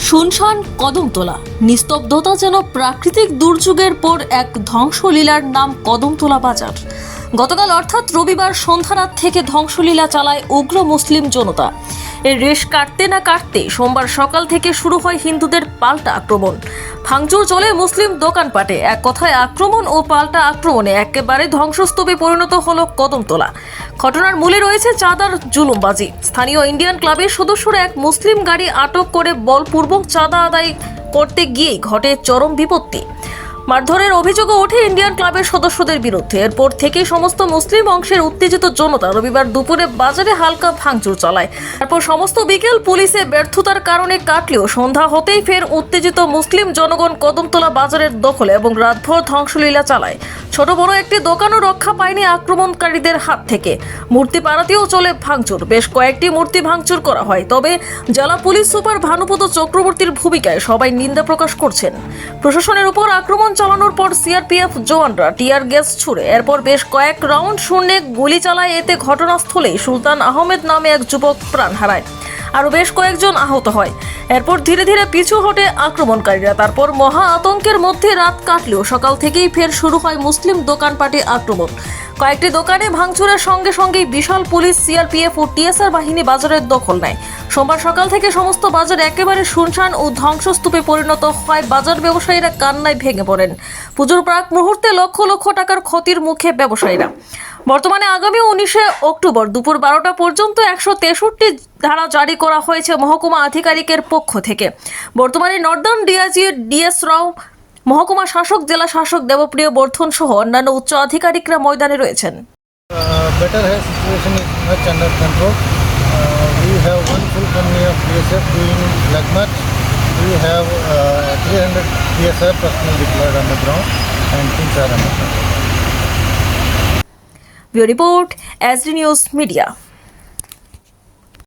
শুনশান কদমতলা, নিস্তব্ধতা যেন প্রাকৃতিক দুর্যোগের পর এক ধ্বংসলীলার নাম কদমতলা বাজার। গতকাল অর্থাৎ রবিবার সন্ধ্যারাত থেকে ধ্বংসলীলা চালায় উগ্র মুসলিম জনতা। এর রেশ কাটতে না কাটতে সোমবার সকাল থেকে শুরু হয় হিন্দুদের পাল্টা আক্রমণ। ভাঙচুর চলে মুসলিম দোকানপাটে। এক কথায় আক্রমণ ও পাল্টা আক্রমণে একেবারে ধ্বংসস্তূপে পরিণত হলো কদমতলা। ঘটনার মূলে রয়েছে চাঁদার জুলুমবাজি। স্থানীয় ইন্ডিয়ান ক্লাবের সদস্যরা এক মুসলিম গাড়ি আটক করে বলপূর্বক চাঁদা আদায় করতে গিয়ে ঘটে চরম বিপত্তি। মারধরের অভিযোগও ওঠে ইন্ডিয়ান ক্লাবের সদস্যদের বিরুদ্ধে। এরপর থেকেই সমস্ত মুসলিম অংশের উত্তেজিত জনতা রবিবার দুপুরে বাজারে হালকা ভাঙচুর চালায়। তারপর সমস্ত বিকেল পুলিশের ব্যর্থতার কারণে কাটলেও সন্ধ্যা হতেই ফের উত্তেজিত মুসলিম জনগণ কদমতলা বাজারের দখলে এবং রাতভর ধ্বংসলীলা চালায়। ছোট বড় একটি দোকানও রক্ষা পায়নি আক্রমণকারীদের হাত থেকে। মূর্তি পাড়াতেও চলে ভাঙচুর। বেশ কয়েকটি মূর্তি ভাঙচুর করা হয়। তবে জেলা পুলিশ সুপার ভানুপদ চক্রবর্তীর ভূমিকায় সবাই নিন্দা প্রকাশ করছেন। প্রশাসনের উপর আক্রমণ চালানোর পর সিআরপিএফ জওয়ানরা টিয়ার গ্যাস ছুড়ে এরপর বেশ কয়েক রাউন্ড শূন্যে গুলি চালায়। এতে ঘটনাস্থলেই সুলতান আহমেদ নামে এক যুবক প্রাণ হারায়, আরও বেশ কয়েকজন আহত হয়। এরপর ধীরে ধীরে পিছু হটে আক্রমণকারীরা। তারপর মহা আতঙ্কের মধ্যে রাত কাটলেও সকাল থেকেই ফের শুরু হয় মুসলিম দোকানপাটে আক্রমণ। কয়েকটি দোকানে ভাঙচুরের সঙ্গে সঙ্গেই বিশাল পুলিশ, সিআরপিএফ ও টিএসআর বাহিনী বাজারের দখল নেয়। সোমবার সকাল থেকে সমস্ত বাজার একেবারে শুনশান ও ধ্বংসস্তূপে পরিণত হয়। বাজার ব্যবসায়ীরা কান্নায় ভেঙে পড়েন। পুজোর প্রাক মুহূর্তে লক্ষ লক্ষ টাকার ক্ষতির মুখে ব্যবসায়ীরা। বর্তমানে আগামী 19 অক্টোবর দুপুর 12টা পর্যন্ত 163 ধারা জারি করা হয়েছে মহকুমা আধিকারিকের পক্ষ থেকে। বর্তমানে নর্দার্ন ডিআইজি ডিএস রাও, মহকুমা শাসক, জেলা শাসক দেবপ্রিয় বর্ধন সহ অন্যান্য উচ্চ আধিকারিকরা ময়দানে রয়েছেন। Better health situation is much under control. We have one full company of BSF doing leg match. We have 300 PSR personnel deployed on the ground and things are under control. Bureau Report, SD News Media.